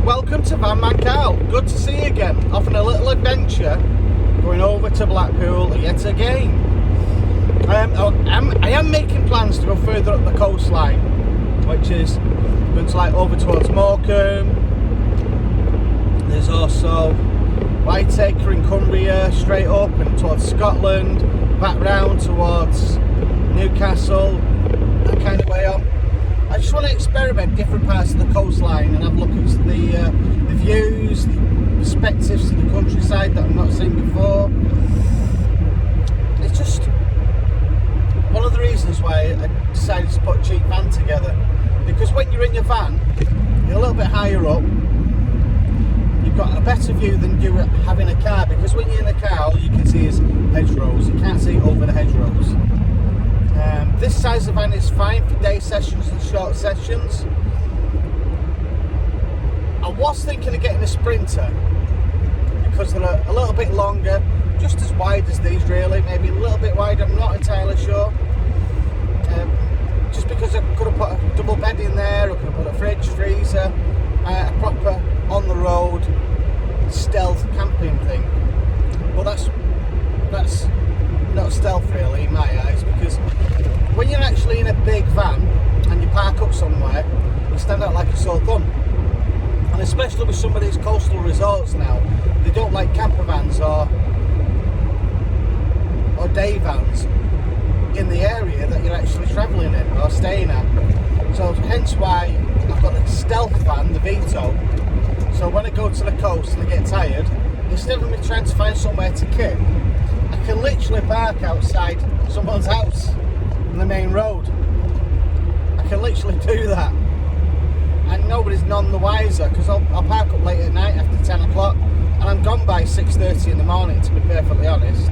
Welcome to Van Man Carl. Good to see you again. Off on a little adventure, going over to Blackpool yet again. I am making plans to go further up the coastline, which is going to like over towards Morecambe. There's also Whiteacre in Cumbria, straight up and towards Scotland, back round towards Newcastle, that kind of way on. I just want to experiment different parts of the coastline and have a look at the views, the perspectives to the countryside that I've not seen before. It's just one of the reasons why I decided to put a cheap van together, because when you're in your van, you're a little bit higher up, you've got a better view than you have in a car, because when you're in a car all you can see is hedgerows, you can't see over the hedgerows. This size of van is fine for day sessions and short sessions. I was thinking of getting a Sprinter because they're a little bit longer, just as wide as these really, maybe a little bit wider, I'm not entirely sure. Just because I could have put a double bed in there, I could have put a fridge, freezer, a proper on the road stealth camping thing. Well, that's not stealth really in my eyes, because when you're actually in a big van and you park up somewhere, you stand out like a sore thumb. And especially with some of these coastal resorts now, they don't like camper vans or day vans in the area that you're actually travelling in or staying at. So hence why I've got the stealth van, the Vito. So when I go to the coast and I get tired, instead of me trying to find somewhere to kit, I can literally park outside someone's house on the main road. I can literally do that, and nobody's none the wiser, because I'll park up late at night after 10 o'clock and I'm gone by 6:30 in the morning, to be perfectly honest.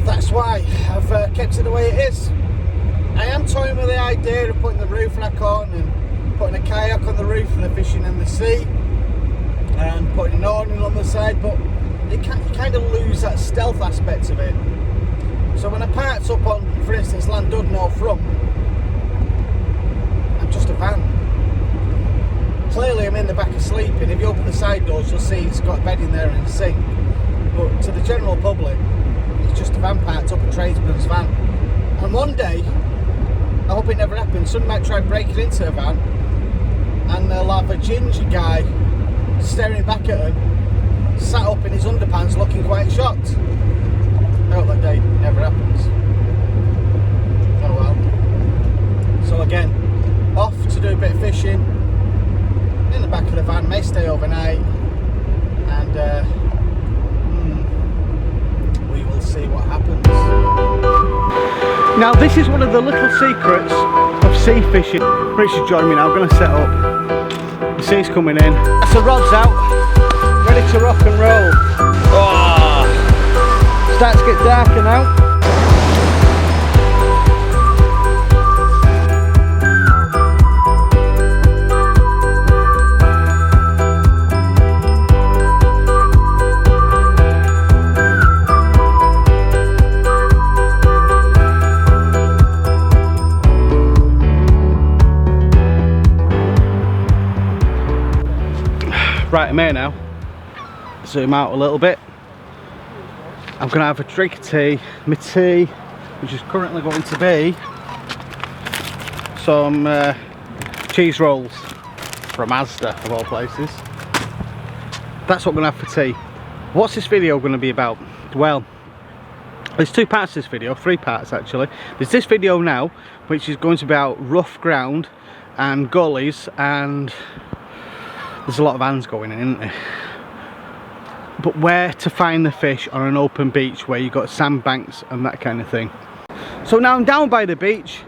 That's why I've kept it the way it is. I am toying with the idea of putting the roof rack on and putting a kayak on the roof for the fishing in the sea and putting an awning on the side, but you kind of lose that stealth aspect of it. So when I parked up on, for instance, Llandudno front, I'm just a van. Clearly I'm in the back asleep, and if you open the side doors you'll see it's got a bed in there and a sink. But to the general public, it's just a van parked up, a tradesman's van. And one day, I hope it never happens, someone might try breaking into a van and they'll have a ginger guy staring back at them, sat up in his underpants looking quite shocked. I hope that day never happens. Oh well. So again, off to do a bit of fishing in the back of the van, may stay overnight, and we will see what happens. Now this is one of the little secrets of sea fishing. Richard's joining me now, I'm going to set up. The sea's coming in. That's the rods out, ready to rock and roll. Oh. Starts to get darker now. Right, I'm here now. Zoom out a little bit. I'm going to have a drink of tea, my tea, which is currently going to be some cheese rolls from Asda, of all places. That's what I'm going to have for tea. What's this video going to be about? Well, there's two parts to this video, three parts actually. There's this video now, which is going to be about rough ground and gullies, and there's a lot of hands going in, isn't there? But where to find the fish on an open beach where you've got sandbanks and that kind of thing. So now I'm down by the beach.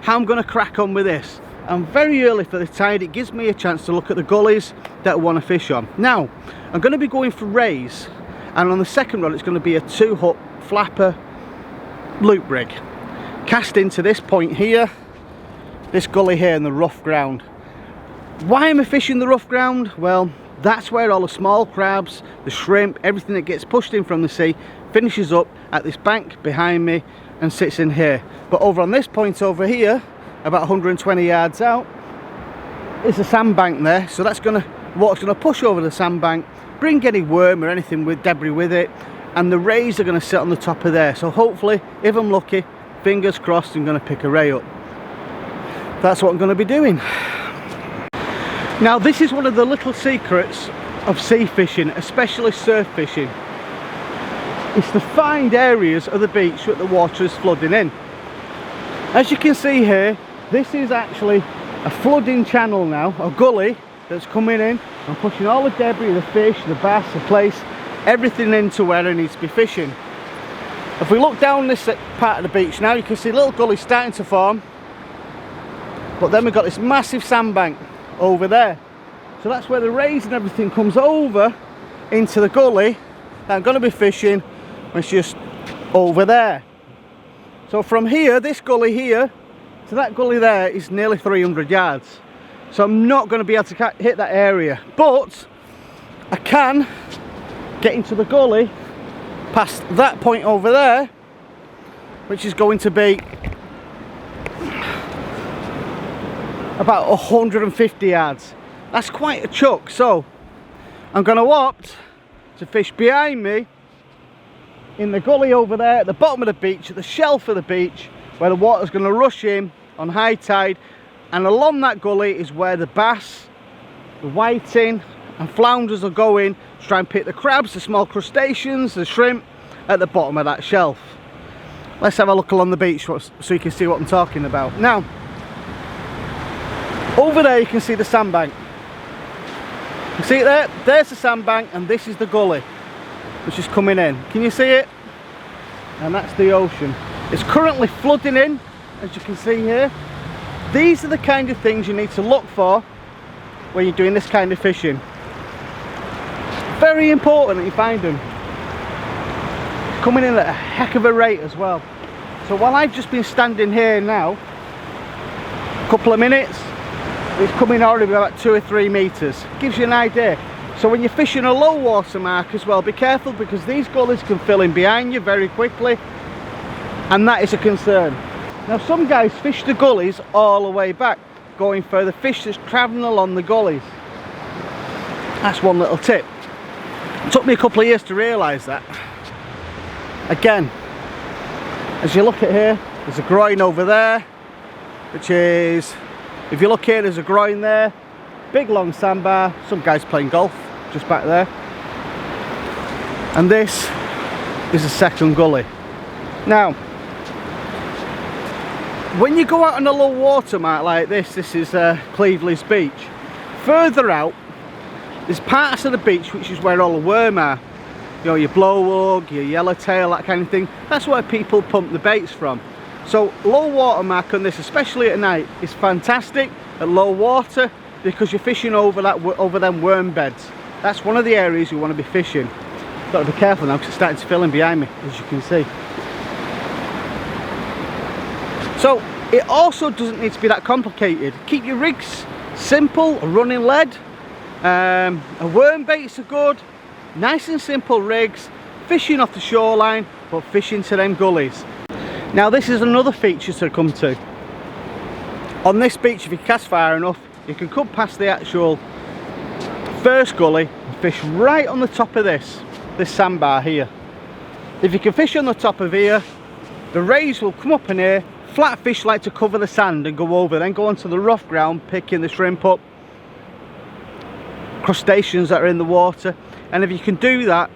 How I'm going to crack on with this? I'm very early for the tide. It gives me a chance to look at the gullies that I want to fish on. Now I'm going to be going for rays, and on the second rod it's going to be a 2-hook flapper loop rig, cast into this point here, this gully here in the rough ground. Why am I fishing the rough ground? Well, that's where all the small crabs, the shrimp, everything that gets pushed in from the sea finishes up at this bank behind me and sits in here. But over on this point over here, about 120 yards out, is a sandbank there, so that's water's gonna push over the sandbank, bring any worm or anything with debris with it, and the rays are gonna sit on the top of there. So hopefully, if I'm lucky, fingers crossed, I'm gonna pick a ray up. That's what I'm gonna be doing. Now this is one of the little secrets of sea fishing, especially surf fishing. It's to find areas of the beach where the water is flooding in. As you can see here, this is actually a flooding channel now, a gully that's coming in and pushing all the debris, the fish, the bass, the plaice, everything into where it needs to be fishing. If we look down this part of the beach now, you can see little gullies starting to form, but then we've got this massive sandbank over there. So that's where the rays and everything comes over into the gully that I'm going to be fishing. It's just over there. So from here, this gully here to that gully there is nearly 300 yards. So I'm not going to be able to hit that area, but I can get into the gully past that point over there, which is going to be about 150 yards. That's quite a chuck. So I'm going to opt to fish behind me in the gully over there at the bottom of the beach, at the shelf of the beach, where the water's going to rush in on high tide, and along that gully is where the bass, the whiting and flounders will go in to try and pick the crabs, the small crustaceans, the shrimp at the bottom of that shelf. Let's have a look along the beach so you can see what I'm talking about. Now, over there you can see the sandbank. You see it there? There's the sandbank, and this is the gully which is coming in. Can you see it? And that's the ocean. It's currently flooding in, as you can see here. These are the kind of things you need to look for when you're doing this kind of fishing. Very important that you find them. It's coming in at a heck of a rate as well. So while I've just been standing here now, a couple of minutes, it's coming already about 2 or 3 meters. Gives you an idea. So when you're fishing a low water mark as well, be careful, because these gullies can fill in behind you very quickly, and that is a concern. Now some guys fish the gullies all the way back, going for the fish that's travelling along the gullies. That's one little tip. It took me a couple of years to realise that. Again, as you look at here, there's a groin over there, which is, if you look here, there's a groin there, big long sandbar, some guys playing golf just back there, and this is a second gully. Now when you go out on a low water mark like this is Cleveley's beach, further out there's parts of the beach which is where all the worm are, you know, your blowhug, your yellowtail, that kind of thing. That's where people pump the baits from. So low water mark on this, especially at night, is fantastic at low water, because you're fishing over them worm beds. That's one of the areas you want to be fishing. Got to be careful now because it's starting to fill in behind me, as you can see. So it also doesn't need to be that complicated. Keep your rigs simple, a running lead, a worm baits are good, nice and simple rigs, fishing off the shoreline, but fishing to them gullies. Now this is another feature to come to. On this beach, if you cast far enough, you can come past the actual first gully and fish right on the top of this sandbar here. If you can fish on the top of here, the rays will come up in here. Flat fish like to cover the sand and go over, then go onto the rough ground, picking the shrimp up, crustaceans that are in the water. And if you can do that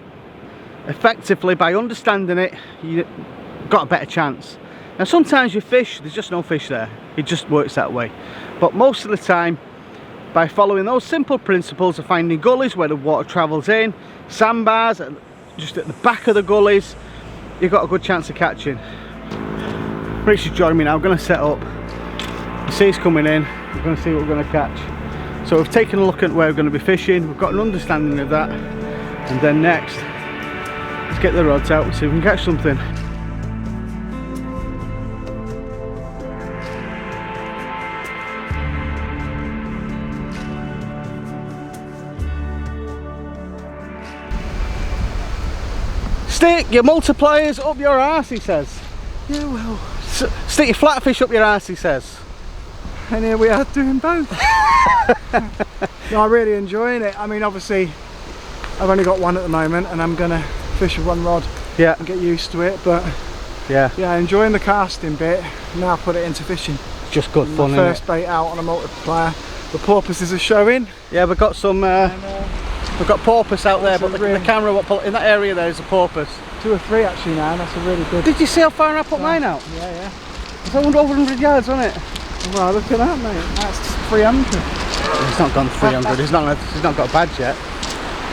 effectively by understanding it, you've got a better chance. Now sometimes you fish, there's just no fish there, it just works that way. But most of the time, by following those simple principles of finding gullies where the water travels in, sandbars just at the back of the gullies, you've got a good chance of catching. Rich is joining me now. I'm going to set up. The sea's coming in, we're going to see what we're going to catch. So we've taken a look at where we're going to be fishing, we've got an understanding of that, and then next, let's get the rods out and see if we can catch something. Stick your multipliers up your arse, he says. Yeah, well. Stick your flatfish up your arse, he says. And here we are doing both. No, I'm really enjoying it. I mean, obviously, I've only got one at the moment, and I'm gonna fish with one rod. Yeah. And get used to it, but yeah, enjoying the casting bit. Now put it into fishing. It's just good fun. My first bait out on a multiplier. The porpoises are showing. Yeah, we've got some. We've got porpoise out there, but the camera in that area there is a porpoise. 2 or 3 actually now, and that's a really good. Did you see how far I put mine out? Yeah. It's over 100 yards, wasn't it? Well, look at that, mate. That's 300. He's not gone 300. He's not got a badge yet.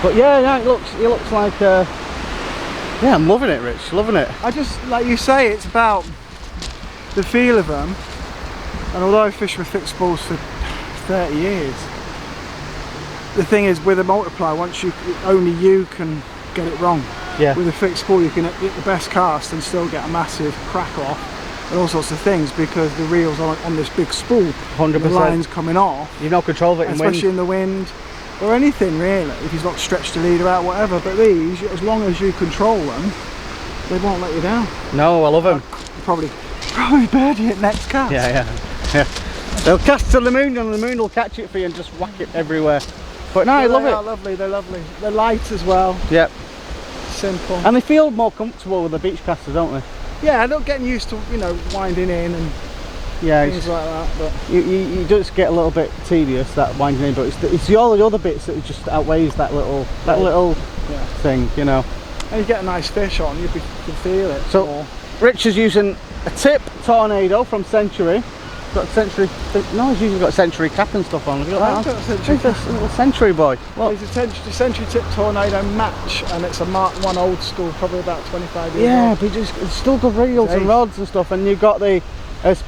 But yeah, he looks like. Yeah, I'm loving it, Rich. Loving it. I just, like you say, it's about the feel of them. And although I fished with fixed spools for 30 years, the thing is, with a multiplier, only you can get it wrong. Yeah. With a fixed spool, you can hit the best cast and still get a massive crack off and all sorts of things, because the reel's on this big spool. 100%. The line's coming off. You've no control of it in wind. Especially in the wind or anything really. If you've not stretched the leader out, whatever. But these, as long as you control them, they won't let you down. No, I love them. Probably birdie it next cast. Yeah. They'll cast to the moon, and the moon will catch it for you and just whack it everywhere. But no, I love it. They're lovely. They're lovely. They're light as well. Yep. Simple. And they feel more comfortable with the beach casters, don't they? Yeah, I'm not getting used to, winding in and things like that. But you just get a little bit tedious, that winding in, but it's all the other bits that just outweighs that little thing, And you get a nice fish on, you can feel it. So more. Rich is using a tip Tornado from Century. Got Century. No, he's usually got Century cap and stuff on. Have you got that? Century. A little Century boy. Look. It's a Century tip Tornado match, and it's a Mark 1 old school, probably about 25 years old. Yeah, but it's still good reels and rods and stuff. And you've got the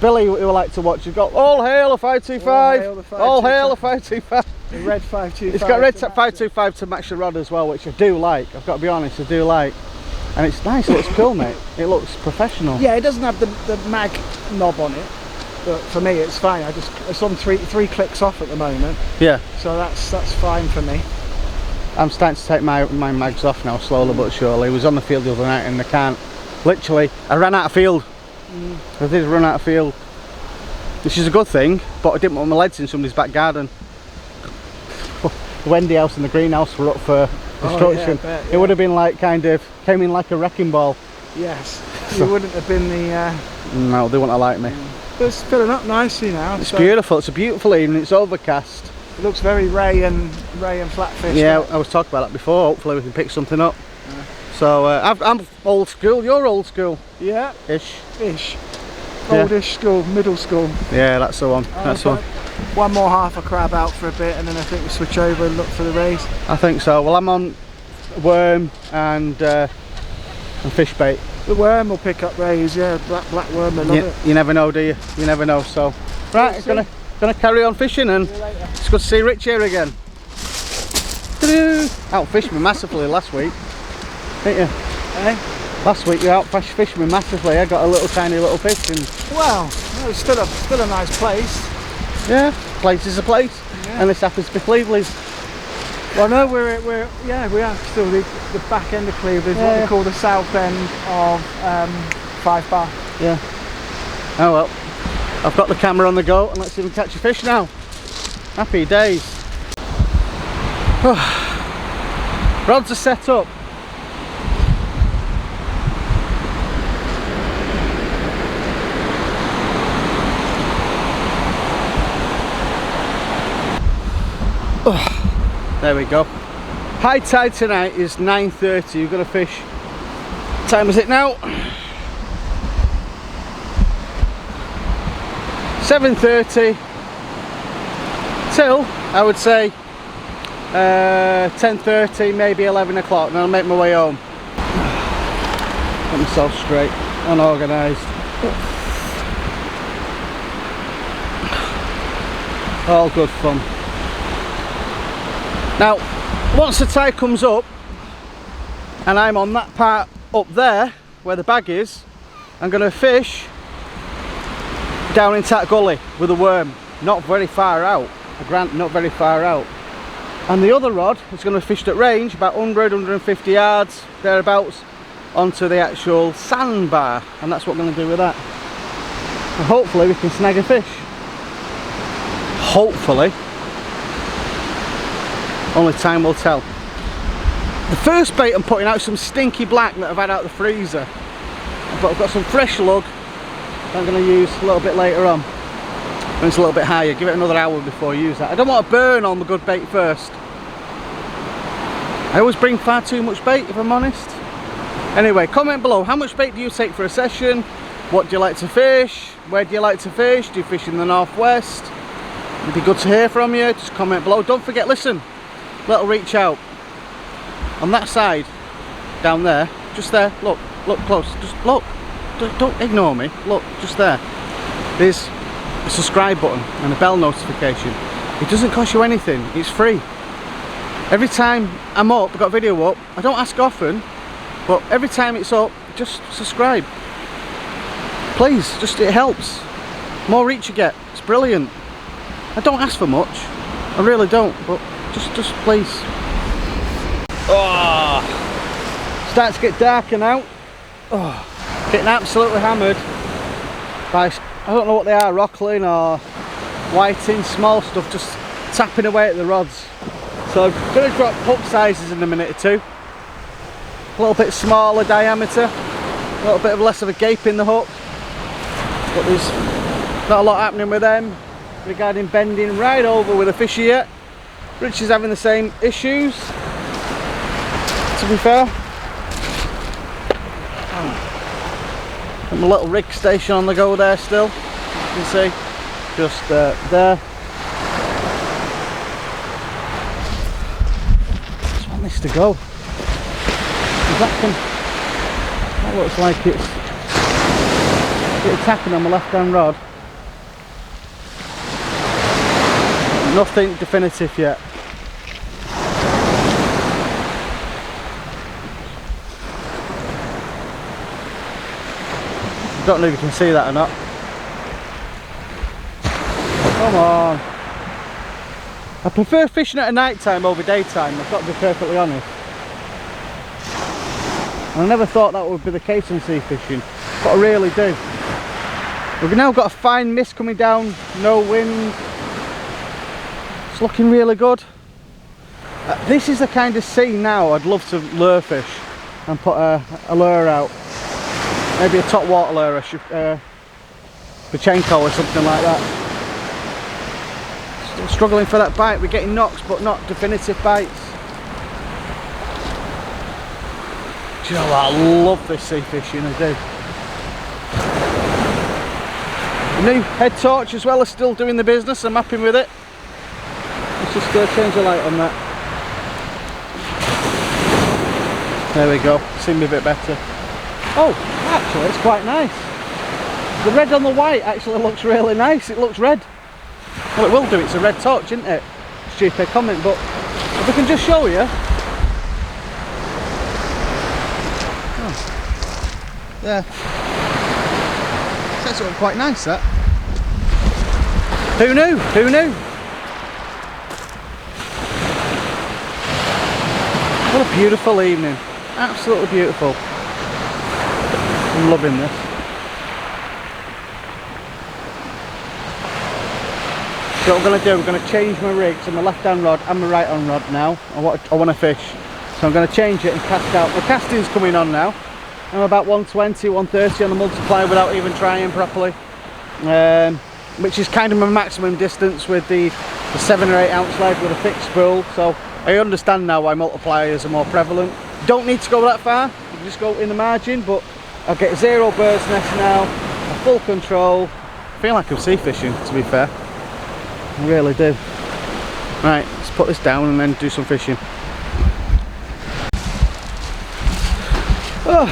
Billy who I like to watch. You've got All Hail the 525. All Hail the 525. The red 525. It's got red 525 to match the rod as well, which I do like. I've got to be honest, I do like. And it's nice. It looks cool, mate. It looks professional. Yeah, it doesn't have the mag knob on it. But for me, it's fine. It's on three clicks off at the moment. Yeah. So that's fine for me. I'm starting to take my mags off now, slowly but surely. I was on the field the other night and I can't. Literally, I ran out of field. I did run out of field, which is a good thing. But I didn't want my legs in somebody's back garden. The Wendy house and the greenhouse were up for destruction. Oh, yeah, It would have been like came in like a wrecking ball. Yes. You wouldn't have been the. No, they wouldn't have liked me. But it's filling up nicely now. It's beautiful. It's a beautiful evening. It's overcast. It looks very ray and flatfish. Yeah, I was talking about that before. Hopefully we can pick something up. Yeah. So I'm old school. You're old school. Yeah. Ish. Oldish school, middle school. Yeah, that's the one. That's the one. One more half a crab out for a bit, and then I think we switch over and look for the rays. I think so. Well, I'm on worm and fish bait. The worm will pick up rays, yeah. Black worm, they love it. You never know, do you? You never know. So, right, gonna carry on fishing, and it's good to see Rich here again. Outfished me massively last week, didn't you? Eh? Last week you outfished me massively. I got a tiny little fish, and well, it's still a nice place. Yeah, place is a place, and this happens to be Cleveland's. Well, no, we are still the back end of Cleveland, what they call the south end of 5 Bar. Yeah. Oh well, I've got the camera on the go, and let's see if we can catch a fish now. Happy days. Rods are set up. There we go. High tide tonight is 9:30. We've got to fish. What time is it now? 7:30 till, I would say, 10:30, maybe 11 o'clock, and I'll make my way home. Get myself straight, unorganised. All good fun. Now, once the tide comes up and I'm on that part up there where the bag is, I'm going to fish down in that gully with a worm, not very far out, not very far out. And the other rod is going to fish at range, about 100-150 yards, thereabouts, onto the actual sandbar, and that's what we're going to do with that. And hopefully we can snag a fish. Hopefully. Only time will tell. The first bait I'm putting out is some stinky black that I've had out the freezer. But I've got some fresh lug that I'm going to use a little bit later on. When it's a little bit higher. Give it another hour before I use that. I don't want to burn all my good bait first. I always bring far too much bait, if I'm honest. Anyway, comment below, how much bait do you take for a session? What do you like to fish? Where do you like to fish? Do you fish in the northwest? It'd be good to hear from you. Just comment below. Don't forget, listen, little reach out. On that side, down there, just there, look close, just look. Don't ignore me, look, just there. There's a subscribe button and a bell notification. It doesn't cost you anything, it's free. Every time I'm up, I've got a video up, I don't ask often, but every time it's up, just subscribe. Please, just, it helps. More reach you get, it's brilliant. I don't ask for much, I really don't, but just please. Oh, starts to get darker now. Oh, getting absolutely hammered by, I don't know what they are, rockling or whiting, small stuff, just tapping away at the rods. So I'm going to drop hook sizes in a minute or two. A little bit smaller diameter, a little bit of less of a gape in the hook. But there's not a lot happening with them regarding bending right over with a fisher yet. Rich is having the same issues, to be fair. And my little rig station on the go there still, you can see, just there. Just want this to go. That looks like it's tapping on my left hand rod. Nothing definitive yet. Don't know if you can see that or not. Come on. I prefer fishing at a night time over daytime, I've got to be perfectly honest. I never thought that would be the case in sea fishing, but I really do. We've now got a fine mist coming down, no wind. It's looking really good. This is the kind of sea now I'd love to lure fish and put a lure out. Maybe a top water lure, Pachenko or something like that. Still struggling for that bite. We're getting knocks but not definitive bites. Do you know what? I love this sea fishing, I do. The new head torch as well is still doing the business. I'm happy with it. Let's just change the light on that. There we go. Seems a bit better. Oh, actually it's quite nice. The red on the white actually looks really nice. It looks red. Well, it will do. It's a red torch, isn't it? Stupid comment, but if I can just show you. Oh. There. That's all quite nice, that. Who knew? Who knew? What a beautiful evening. Absolutely beautiful. I'm loving this. So what we're going to do, we're going to change my rig to my left hand rod and my right hand rod now. I want to fish. So I'm going to change it and cast out. The casting's coming on now. I'm about 120, 130 on the multiplier without even trying properly. Which is kind of my maximum distance with the 7 or 8 ounce leg with a fixed spool. So I understand now why multipliers are more prevalent. Don't need to go that far, you can just go in the margin, but I'll get 0 bird's nest now, a full control. I feel like I'm sea fishing, to be fair. I really do. Right, let's put this down and then do some fishing. Oh,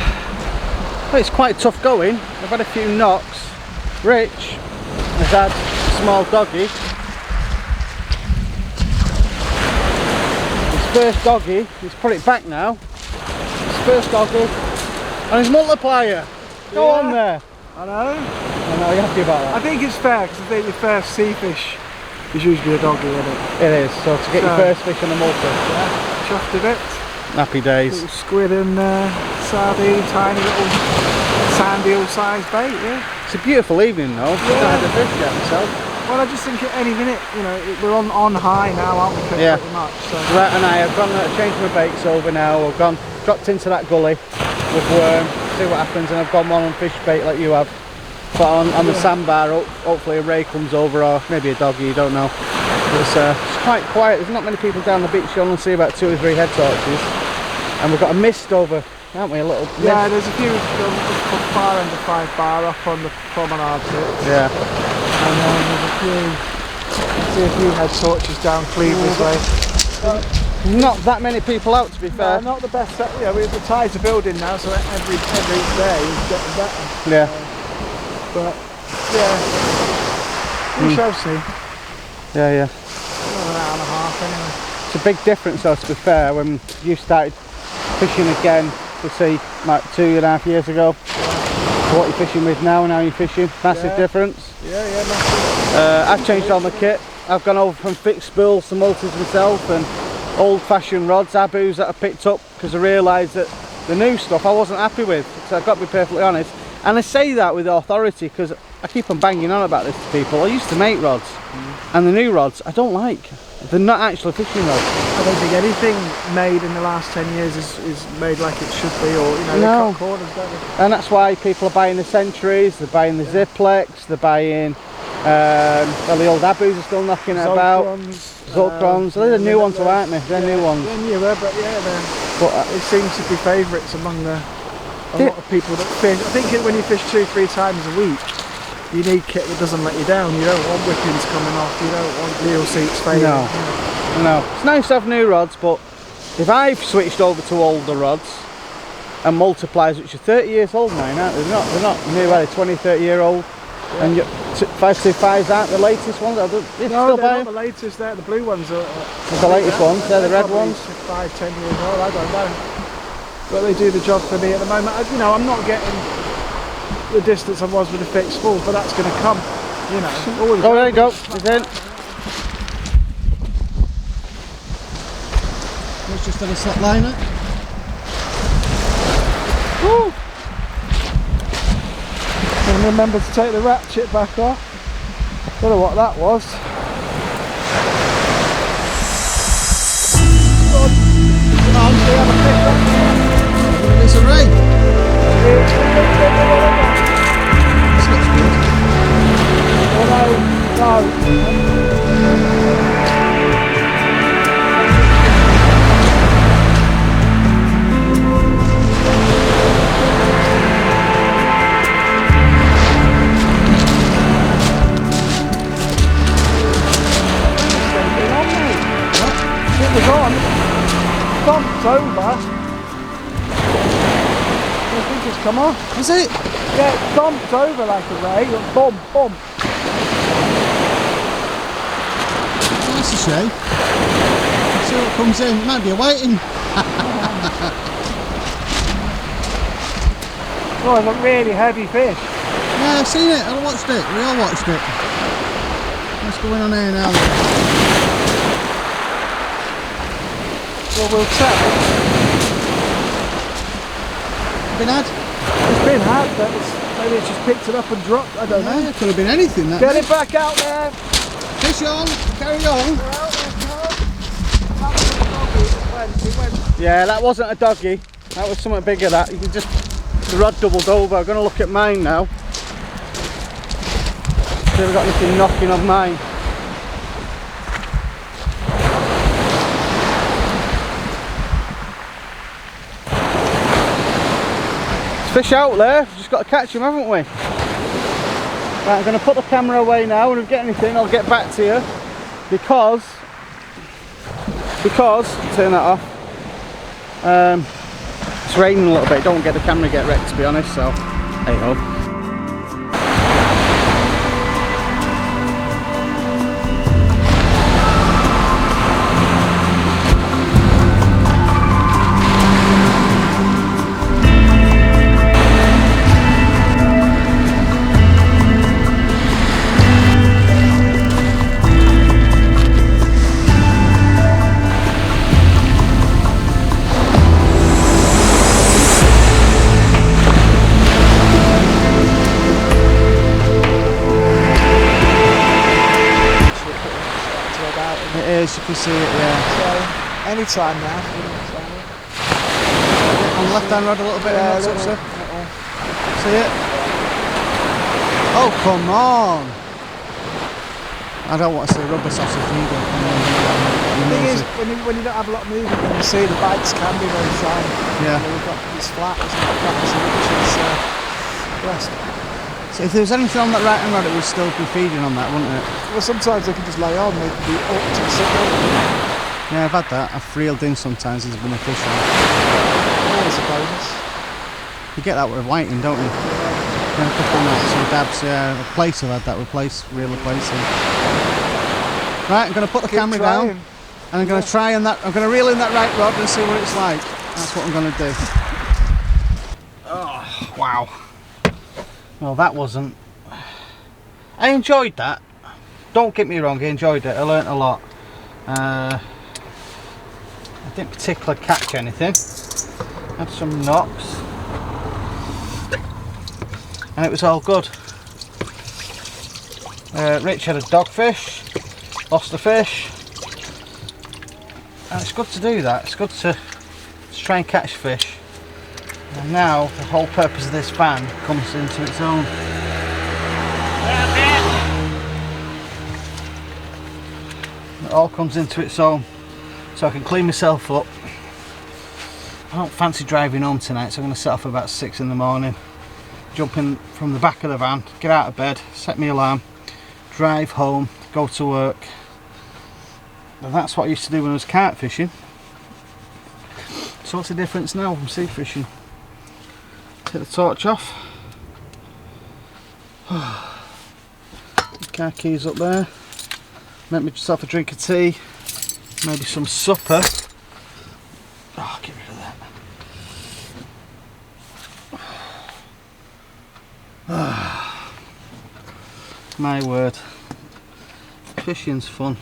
it's quite tough going. I've had a few knocks. Rich has had a small doggy. His first doggy, he's put it back now. His first doggy. And his multiplier. Go on there. I know. I know, you're happy about that. I think it's fair because I think your first sea fish is usually a doggy, isn't it? It is. So to get your first fish on a multi. Yeah, chuffed a bit. Happy days. Little squid and sardine, tiny little sandy sized bait, yeah. It's a beautiful evening though. Yeah. I had a fish yet myself. Well, I just think at any minute, you know, we're on high now, aren't we? Yeah. Pretty much. So. Right, and I've gone changed my baits over now. I've dropped into that gully with worm, see what happens, and I've gone one on fish bait like you have. But on the sandbar, hopefully a ray comes over, or maybe a doggy, you don't know. It's quite quiet. There's not many people down the beach. You only see about 2 or 3 head torches, and we've got a mist over, haven't we? A little mist. Yeah, there's a few far end of 5 bar up on the promenade tip. Yeah. And then there's a few head torches down Cleaver's way. Not that many people out, to be fair. No, not the best. Yeah, the tides are building now, so every day is getting better. Yeah. But yeah, we shall see. Yeah. Another hour and a half anyway. It's a big difference though, to be fair, when you started fishing again, to see like 2.5 years ago. So what you're fishing with now and how you're fishing, massive difference. Yeah, massive. I've changed all my kit. I've gone over from fixed spools to multis myself, and old-fashioned rods, abus that I picked up, because I realised that the new stuff I wasn't happy with, so I've got to be perfectly honest. And I say that with authority because I keep on banging on about this to people. I used to make rods, and the new rods I don't like. They're not actually fishing rods. I don't think anything made in the last 10 years is made like it should be, or you know, they cut corners, don't they? And that's why people are buying the Centuries, they're buying the Ziplex, they're buying well, the old Abus are still knocking it about. Zolkrons, they're the new ones, aren't they? They're new ones. They're newer, but yeah, it seems to be favourites among a lot of people that fish. I think when you fish 2-3 times a week, you need kit that doesn't let you down. You don't want whippings coming off, you don't want reel seats failing. No. It's nice to have new rods, but if I've switched over to older rods and multipliers, which are 30 years old now, aren't they? They're not new, are they? 20-30 year old. Yeah. And 525s aren't the latest ones? No, they're not the latest. They're the blue ones. Are the latest ones. They're the red ones. 5-10 years old. I don't know. But they do the job for me at the moment. You know, I'm not getting the distance I was with the fixed spools, but that's going to come. You know. Oh, there you go. It's in. Let's just have a slot liner. Woo! And remember to take the ratchet back off. Don't know what that was. It's a ray. This looks good. No. It was on, thumped over. I think it's come off. Is it? Yeah, it thumped over like a ray. Boom, boom. Oh, that's a shame. Let's see what comes in. Might be a waiting. Oh, it's a really heavy fish. Yeah, I've seen it. I watched it. We all watched it. What's going on here now? Well, we'll tell. Been had? It's been had, but maybe it's just picked it up and dropped. I don't know. It could have been anything. That Get it back out there. Fish on. Carry on. Yeah, that wasn't a doggy. That was something bigger. That you can just the rod doubled over. I'm going to look at mine now. See if I've got anything knocking on mine. Fish out there, just got to catch him, haven't we? Right, I'm going to put the camera away now, and if I get anything I'll get back to you, because turn that off, it's raining a little bit. Don't get the camera get wrecked, to be honest, so hey ho. So, anytime now. On the left hand rod a little bit. Yeah, See it? Oh, come on! I don't want to see rubber sausage either. The thing is, when you don't have a lot of movement, when you see the bikes can be very fine. Yeah. We've got this flat, which is blessed. So if there was anything on that right hand rod, it would still be feeding on that, wouldn't it? Well, sometimes they can just lay on, they can be up to the signal. Yeah, I've had that. I've reeled in sometimes, it's beneficial. Always a bonus. You get that with whiting, don't you? Yeah, a couple of nights and dabs, yeah. A place have had that with real placing. Right, I'm going to put the camera down and I'm going to try and I'm going to reel in that right rod and see what it's like. That's what I'm going to do. Oh, wow. Well, that wasn't... I enjoyed that. Don't get me wrong, I enjoyed it. I learnt a lot. I didn't particularly catch anything. Had some knocks. And it was all good. Rich had a dogfish, lost a fish, and it's good to do that. It's good to try and catch fish. And now the whole purpose of this fan comes into its own. It all comes into its own, so I can clean myself up. I don't fancy driving home tonight, so I'm going to set off about 6 in the morning. Jump in from the back of the van, get out of bed, set my alarm, drive home, go to work. And that's what I used to do when I was carp fishing. So what's the difference now from sea fishing? Take the torch off. Car keys up there. Make myself a drink of tea, maybe some supper. Oh, get rid of that. My word, fishing's fun.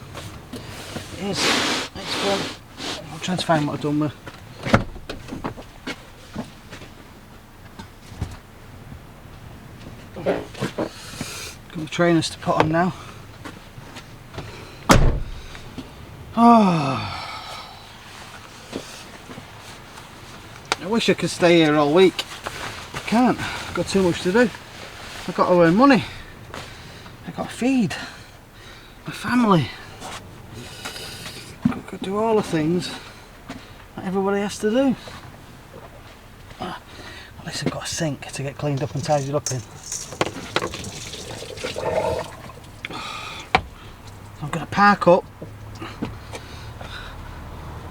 It is, it's fun. I'm trying to find what I've done with. Got my trainers to put on now. Oh. I wish I could stay here all week. I can't, I've got too much to do. I've got to earn money. I've got to feed my family. I've got to do all the things that everybody has to do. At least I've got a sink to get cleaned up and tidied up in. I'm going to park up.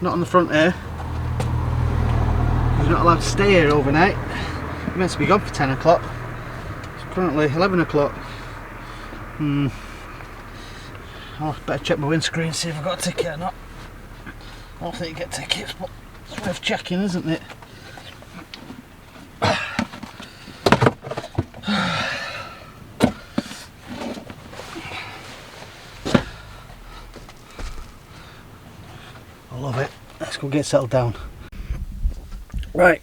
Not on the front here. You're not allowed to stay here overnight. You're meant to be gone for 10 o'clock. It's currently 11 o'clock. I'll better check my windscreen, see if I've got a ticket or not. I don't think you get tickets, but it's worth checking, isn't it? I love it. Let's go get settled down. Right,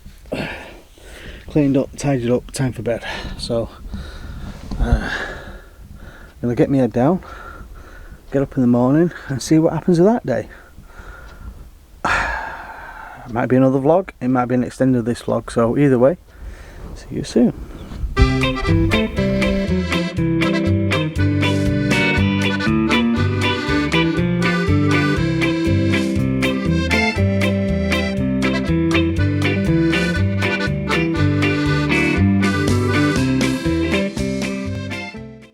cleaned up, tidied up, time for bed. So I'm gonna get my head down, get up in the morning and see what happens with that day. It might be another vlog, it might be an extended of this vlog, so either way, see you soon.